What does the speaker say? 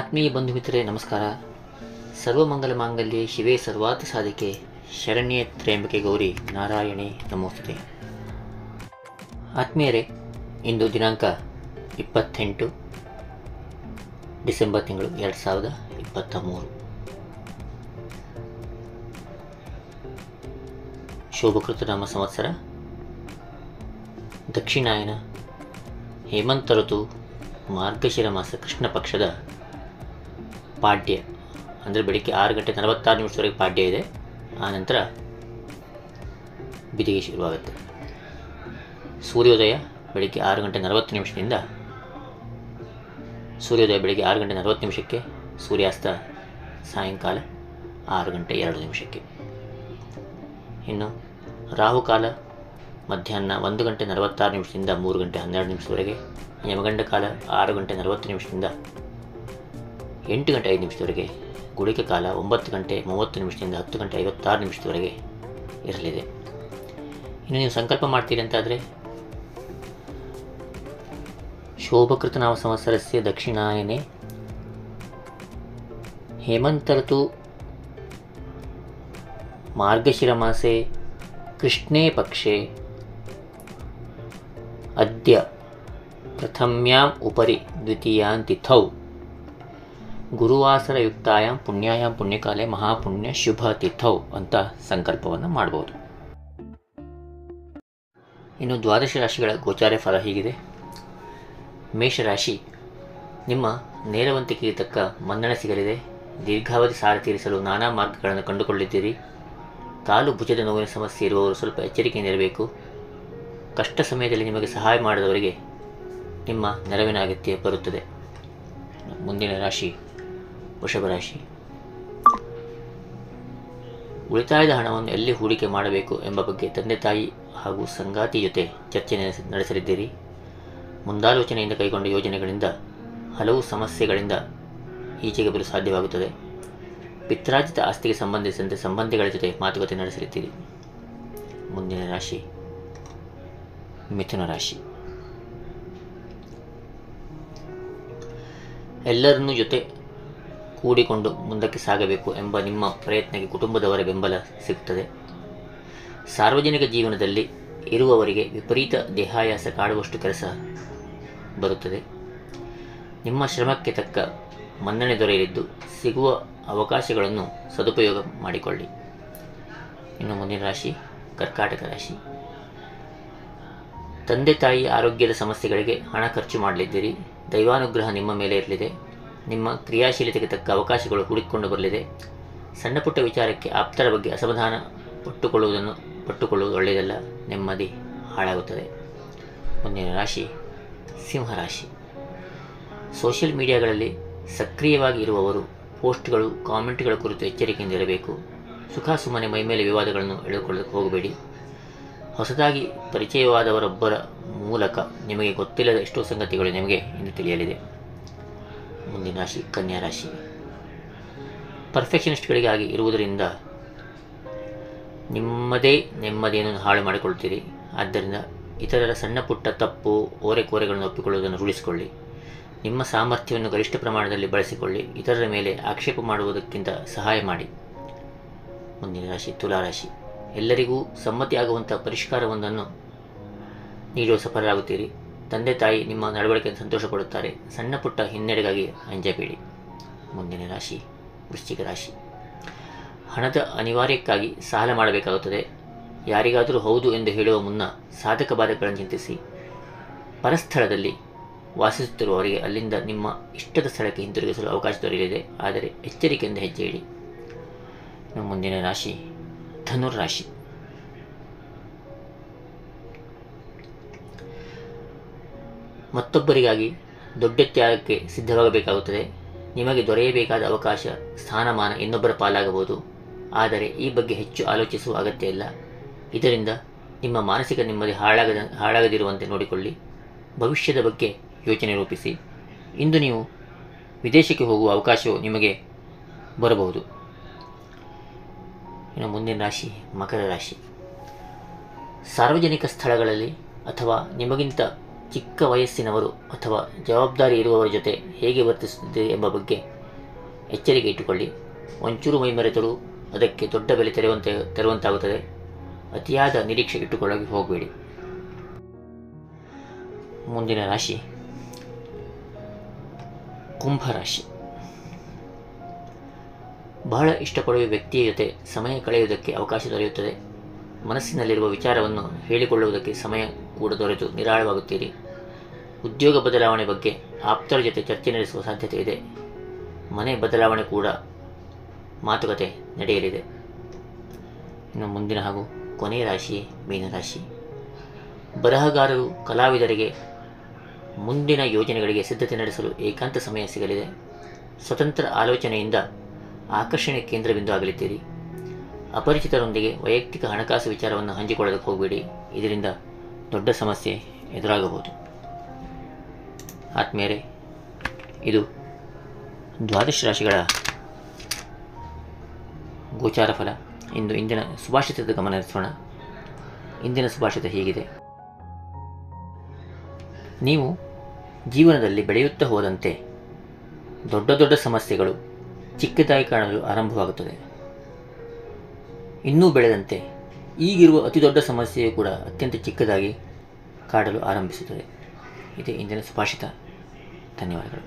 ಆತ್ಮೀಯ ಬಂಧು ಮಿತ್ರರೇ ನಮಸ್ಕಾರ. ಸರ್ವಮಂಗಲ ಮಾಂಗಲ್ಯೆ ಶಿವೇ ಸರ್ವಾರ್ಥ ಸಾಧಿಕೆ ಶರಣ್ಯೆ ತ್ರ್ಯಂಬಕೆ ಗೌರಿ ನಾರಾಯಣಿ ನಮೋಸ್ತುತೆ. ಆತ್ಮೀಯರೇ, ಇಂದು ದಿನಾಂಕ 28 ಡಿಸೆಂಬರ್ ತಿಂಗಳು 2023. ಶೋಭಕೃತನಾಮ ಸಂವತ್ಸರ ದಕ್ಷಿಣಾಯನ ಹೇಮಂತ ಋತು ಮಾರ್ಗಶಿರ ಮಾಸ ಕೃಷ್ಣ ಪಕ್ಷದ ಪಾಡ್ಯ, ಅಂದರೆ ಬೆಳಗ್ಗೆ 6:46 ಪಾಡ್ಯ ಇದೆ. ಆನಂತರ ಬಿದಿಗೆ ಶುರುವಾಗುತ್ತೆ. ಸೂರ್ಯೋದಯ ಬೆಳಗ್ಗೆ 6:40 ಸೂರ್ಯೋದಯ ಬೆಳಗ್ಗೆ 6:40 ಸೂರ್ಯಾಸ್ತ ಸಾಯಂಕಾಲ 6:02. ಇನ್ನು ರಾಹುಕಾಲ ಮಧ್ಯಾಹ್ನ 1:46 3:12 ಯಮಗಂಡ ಕಾಲ 6:40 8:05 ಗುಳಿಕ ಕಾಲ 9:30 10:56 ಇರಲಿದೆ. ಇನ್ನು ನೀವು ಸಂಕಲ್ಪ ಮಾಡ್ತೀರಿ ಅಂತಾದರೆ ಶೋಭಕೃತನಾಮ ಸಂವತ್ಸರಸ್ಯ ದಕ್ಷಿಣಾಯನೆ ಹೇಮಂತ ಋತು ಮಾರ್ಗಶಿರ ಮಾಸೆ ಕೃಷ್ಣೇ ಪಕ್ಷೆ ಅದ್ಯ ಪ್ರಥಮ್ಯಾಂ ಉಪರಿ ದ್ವಿತೀಯಾಂ ತಿಥೌ ಗುರುವಾಸರಯುಕ್ತಾಯಾಂ ಪುಣ್ಯಾಯಾಂ ಪುಣ್ಯಕಾಲೆ ಮಹಾಪುಣ್ಯ ಶುಭ ತಿಥೌ ಅಂತ ಸಂಕಲ್ಪವನ್ನು ಮಾಡ್ಬೋದು. ಇನ್ನು ದ್ವಾದಶ ರಾಶಿಗಳ ಗೋಚಾರ ಫಲ ಹೀಗಿದೆ. ಮೇಷರಾಶಿ, ನಿಮ್ಮ ನೇರವಂತಿಕೆಗೆ ತಕ್ಕ ಮನ್ನಣೆ ಸಿಗಲಿದೆ. ದೀರ್ಘಾವಧಿ ಸಾಲ ತೀರಿಸಲು ನಾನಾ ಮಾರ್ಗಗಳನ್ನು ಕಂಡುಕೊಳ್ಳಿದ್ದೀರಿ. ಕಾಲು ಭುಜದ ನೋವಿನ ಸಮಸ್ಯೆ ಇರುವವರು ಸ್ವಲ್ಪ ಎಚ್ಚರಿಕೆಯಿಂದಿರಬೇಕು. ಕಷ್ಟ ಸಮಯದಲ್ಲಿ ನಿಮಗೆ ಸಹಾಯ ಮಾಡಿದವರಿಗೆ ನಿಮ್ಮ ನೆರವಿನ ಅಗತ್ಯ ಬರುತ್ತದೆ. ಮುಂದಿನ ರಾಶಿ ವೃಷಭ ರಾಶಿ. ಉಳಿತಾಯದ ಹಣವನ್ನು ಎಲ್ಲಿ ಹೂಡಿಕೆ ಮಾಡಬೇಕು ಎಂಬ ಬಗ್ಗೆ ತಂದೆ ತಾಯಿ ಹಾಗೂ ಸಂಗಾತಿ ಜೊತೆ ಚರ್ಚೆ ನಡೆಸಲಿದ್ದೀರಿ. ಮುಂದಾಲೋಚನೆಯಿಂದ ಕೈಗೊಂಡ ಯೋಜನೆಗಳಿಂದ ಹಲವು ಸಮಸ್ಯೆಗಳಿಂದ ಈಚೆಗೆ ಬರಲು ಸಾಧ್ಯವಾಗುತ್ತದೆ. ಪಿತ್ರಾರ್ಜಿತ ಆಸ್ತಿಗೆ ಸಂಬಂಧಿಸಿದಂತೆ ಸಂಬಂಧಿಗಳ ಜೊತೆ ಮಾತುಕತೆ ನಡೆಸಲಿದ್ದೀರಿ. ಮುಂದಿನ ರಾಶಿ ಮಿಥುನ ರಾಶಿ. ಎಲ್ಲರನ್ನೂ ಜೊತೆ ಕೂಡಿಕೊಂಡು ಮುಂದಕ್ಕೆ ಸಾಗಬೇಕು ಎಂಬ ನಿಮ್ಮ ಪ್ರಯತ್ನಕ್ಕೆ ಕುಟುಂಬದವರ ಬೆಂಬಲ ಸಿಗುತ್ತದೆ. ಸಾರ್ವಜನಿಕ ಜೀವನದಲ್ಲಿ ಇರುವವರಿಗೆ ವಿಪರೀತ ದೇಹಾಯಾಸ ಕಾಡುವಷ್ಟು ಕೆಲಸ ಬರುತ್ತದೆ. ನಿಮ್ಮ ಶ್ರಮಕ್ಕೆ ತಕ್ಕ ಮನ್ನಣೆ ದೊರೆಯಲಿದ್ದು ಸಿಗುವ ಅವಕಾಶಗಳನ್ನು ಸದುಪಯೋಗ ಮಾಡಿಕೊಳ್ಳಿ. ಇನ್ನು ಮುಂದಿನ ರಾಶಿ ಕರ್ಕಾಟಕ ರಾಶಿ. ತಂದೆ ತಾಯಿ ಆರೋಗ್ಯದ ಸಮಸ್ಯೆಗಳಿಗೆ ಹಣ ಖರ್ಚು ಮಾಡಲಿದ್ದೀರಿ. ದೈವಾನುಗ್ರಹ ನಿಮ್ಮ ಮೇಲೆ ಇರಲಿದೆ. ನಿಮ್ಮ ಕ್ರಿಯಾಶೀಲತೆಗೆ ತಕ್ಕ ಅವಕಾಶಗಳು ಹುಡುಕಿಕೊಂಡು ಬರಲಿದೆ. ಸಣ್ಣ ಪುಟ್ಟ ವಿಚಾರಕ್ಕೆ ಆಪ್ತರ ಬಗ್ಗೆ ಅಸಮಾಧಾನ ಪಟ್ಟುಕೊಳ್ಳುವುದು ಒಳ್ಳೆಯದಲ್ಲ. ನೆಮ್ಮದಿ ಹಾಳಾಗುತ್ತದೆ. ಮುಂದಿನ ರಾಶಿ ಸಿಂಹರಾಶಿ. ಸೋಷಿಯಲ್ ಮೀಡಿಯಾಗಳಲ್ಲಿ ಸಕ್ರಿಯವಾಗಿ ಇರುವವರು ಪೋಸ್ಟ್ಗಳು ಕಾಮೆಂಟ್ಗಳ ಕುರಿತು ಎಚ್ಚರಿಕೆಯಿಂದಿರಬೇಕು. ಸುಖಾಸುಮ್ಮನೆ ಮೈಮೇಲೆ ವಿವಾದಗಳನ್ನು ಎಳೆದುಕೊಳ್ಳಕ್ಕೆ ಹೋಗಬೇಡಿ. ಹೊಸದಾಗಿ ಪರಿಚಯವಾದವರೊಬ್ಬರ ಮೂಲಕ ನಿಮಗೆ ಗೊತ್ತಿಲ್ಲದ ಎಷ್ಟೋ ಸಂಗತಿಗಳು ನಿಮಗೆ ಇಂದು ತಿಳಿಯಲಿದೆ. ಮುಂದಿನ ರಾಶಿ ಕನ್ಯಾ ರಾಶಿ. ಪರ್ಫೆಕ್ಷನಿಸ್ಟ್ಗಳಿಗಾಗಿ ಇರುವುದರಿಂದ ನಿಮ್ಮದೇ ನೆಮ್ಮದಿಯನ್ನು ಹಾಳು ಮಾಡಿಕೊಳ್ತೀರಿ. ಆದ್ದರಿಂದ ಇತರರ ಸಣ್ಣ ಪುಟ್ಟ ತಪ್ಪು ಓರೆಕೋರೆಗಳನ್ನು ಒಪ್ಪಿಕೊಳ್ಳುವುದನ್ನು ರೂಢಿಸಿಕೊಳ್ಳಿ. ನಿಮ್ಮ ಸಾಮರ್ಥ್ಯವನ್ನು ಗರಿಷ್ಠ ಪ್ರಮಾಣದಲ್ಲಿ ಬಳಸಿಕೊಳ್ಳಿ. ಇತರರ ಮೇಲೆ ಆಕ್ಷೇಪ ಮಾಡುವುದಕ್ಕಿಂತ ಸಹಾಯ ಮಾಡಿ. ಮುಂದಿನ ರಾಶಿ ತುಲಾರಾಶಿ. ಎಲ್ಲರಿಗೂ ಸಮ್ಮತಿಯಾಗುವಂಥ ಪರಿಷ್ಕಾರವೊಂದನ್ನು ನೀಡುವ ಸಫಲರಾಗುತ್ತೀರಿ. ತಂದೆ ತಾಯಿ ನಿಮ್ಮ ನಡವಳಿಕೆಯನ್ನು ಸಂತೋಷಪಡುತ್ತಾರೆ. ಸಣ್ಣ ಪುಟ್ಟ ಹಿನ್ನಡೆಗಾಗಿ ಅಂಜಬೇಡಿ. ಮುಂದಿನ ರಾಶಿ ವೃಶ್ಚಿಕ ರಾಶಿ. ಹಣದ ಅನಿವಾರ್ಯಕ್ಕಾಗಿ ಸಾಲ ಮಾಡಬೇಕಾಗುತ್ತದೆ. ಯಾರಿಗಾದರೂ ಹೌದು ಎಂದು ಹೇಳುವ ಮುನ್ನ ಸಾಧಕ ಬಾಧಕಗಳನ್ನು ಚಿಂತಿಸಿ. ಪರಸ್ಥಳದಲ್ಲಿ ವಾಸಿಸುತ್ತಿರುವವರಿಗೆ ಅಲ್ಲಿಂದ ನಿಮ್ಮ ಇಷ್ಟದ ಸ್ಥಳಕ್ಕೆ ಹಿಂತಿರುಗಿಸಲು ಅವಕಾಶ ದೊರೆಯಲಿದೆ. ಆದರೆ ಎಚ್ಚರಿಕೆಯಿಂದ ಹೆಜ್ಜೆ ಇಡಿ. ಮುಂದಿನ ರಾಶಿ ಧನುರ್ರಾಶಿ. ಮತ್ತೊಬ್ಬರಿಗಾಗಿ ದೊಡ್ಡ ತ್ಯಾಗಕ್ಕೆ ಸಿದ್ಧವಾಗಬೇಕಾಗುತ್ತದೆ. ನಿಮಗೆ ದೊರೆಯಬೇಕಾದ ಅವಕಾಶ ಸ್ಥಾನಮಾನ ಇನ್ನೊಬ್ಬರ ಪಾಲಾಗಬಹುದು. ಆದರೆ ಈ ಬಗ್ಗೆ ಹೆಚ್ಚು ಆಲೋಚಿಸುವ ಅಗತ್ಯ ಇಲ್ಲ. ಇದರಿಂದ ನಿಮ್ಮ ಮಾನಸಿಕ ನೆಮ್ಮದಿ ಹಾಳಾಗದಿರುವಂತೆ ನೋಡಿಕೊಳ್ಳಿ. ಭವಿಷ್ಯದ ಬಗ್ಗೆ ಯೋಚನೆ ರೂಪಿಸಿ. ಇಂದು ನೀವು ವಿದೇಶಕ್ಕೆ ಹೋಗುವ ಅವಕಾಶವು ನಿಮಗೆ ಬರಬಹುದು. ಇನ್ನು ಮುಂದಿನ ರಾಶಿ ಮಕರ ರಾಶಿ. ಸಾರ್ವಜನಿಕ ಸ್ಥಳಗಳಲ್ಲಿ ಅಥವಾ ನಿಮಗಿಂತ ಚಿಕ್ಕ ವಯಸ್ಸಿನವರು ಅಥವಾ ಜವಾಬ್ದಾರಿ ಇರುವವರ ಜೊತೆ ಹೇಗೆ ವರ್ತಿಸುತ್ತಿದೆ ಎಂಬ ಬಗ್ಗೆ ಎಚ್ಚರಿಕೆ ಇಟ್ಟುಕೊಳ್ಳಿ. ಒಂಚೂರು ಮೈಮರೆತರೂ ಅದಕ್ಕೆ ದೊಡ್ಡ ಬೆಲೆ ತೆರುವಂತಾಗುತ್ತದೆ. ಅತಿಯಾದ ನಿರೀಕ್ಷೆ ಇಟ್ಟುಕೊಳ್ಳೋಕೆ ಹೋಗಬೇಡಿ. ಮುಂದಿನ ರಾಶಿ ಕುಂಭರಾಶಿ. ಬಹಳ ಇಷ್ಟಪಡುವ ವ್ಯಕ್ತಿಯ ಜೊತೆ ಸಮಯ ಕಳೆಯುವುದಕ್ಕೆ ಅವಕಾಶ ದೊರೆಯುತ್ತದೆ. ಮನಸ್ಸಿನಲ್ಲಿರುವ ವಿಚಾರವನ್ನು ಹೇಳಿಕೊಳ್ಳುವುದಕ್ಕೆ ಸಮಯ ಕೂಡ ದೊರೆತು ನಿರಾಳವಾಗುತ್ತೀರಿ. ಉದ್ಯೋಗ ಬದಲಾವಣೆ ಬಗ್ಗೆ ಆಪ್ತರ ಜೊತೆ ಚರ್ಚೆ ನಡೆಸುವ ಸಾಧ್ಯತೆ ಇದೆ. ಮನೆ ಬದಲಾವಣೆ ಕೂಡ ಮಾತುಕತೆ ನಡೆಯಲಿದೆ. ಇನ್ನು ಮುಂದಿನ ಹಾಗೂ ಕೊನೆಯ ರಾಶಿ ಮೀನರಾಶಿ. ಬರಹಗಾರರು, ಕಲಾವಿದರಿಗೆ ಮುಂದಿನ ಯೋಜನೆಗಳಿಗೆ ಸಿದ್ಧತೆ ನಡೆಸಲು ಏಕಾಂತ ಸಮಯ ಸಿಗಲಿದೆ. ಸ್ವತಂತ್ರ ಆಲೋಚನೆಯಿಂದ ಆಕರ್ಷಣೆ ಕೇಂದ್ರಬಿಂದು ಆಗಲಿದ್ದೀರಿ. ಅಪರಿಚಿತರೊಂದಿಗೆ ವೈಯಕ್ತಿಕ ಹಣಕಾಸು ವಿಚಾರವನ್ನು ಹಂಚಿಕೊಳ್ಳೋದಕ್ಕೆ ಹೋಗಬೇಡಿ. ಇದರಿಂದ ದೊಡ್ಡ ಸಮಸ್ಯೆ ಎದುರಾಗಬಹುದು. ಆತ್ಮೀಯರೇ, ಇದು ದ್ವಾದಶ ರಾಶಿಗಳ ಗೋಚಾರ ಫಲ. ಇಂದಿನ ಸುಭಾಷಿತದ ಗಮನ ಹರಿಸೋಣ. ಇಂದಿನ ಸುಭಾಷಿತ ಹೀಗಿದೆ: ನೀವು ಜೀವನದಲ್ಲಿ ಬೆಳೆಯುತ್ತಾ ಹೋದಂತೆ ದೊಡ್ಡ ದೊಡ್ಡ ಸಮಸ್ಯೆಗಳು ಚಿಕ್ಕದಾಗಿ ಕಾಣಲು ಆರಂಭವಾಗುತ್ತದೆ. ಇನ್ನೂ ಬೆಳೆದಂತೆ ಈಗಿರುವ ಅತಿ ದೊಡ್ಡ ಸಮಸ್ಯೆಯು ಕೂಡ ಅತ್ಯಂತ ಚಿಕ್ಕದಾಗಿ ಕಾಡಲು ಆರಂಭಿಸುತ್ತದೆ. ಇದೇ ಇಂದಿನ ಸುಭಾಷಿತ. ಧನ್ಯವಾದಗಳು.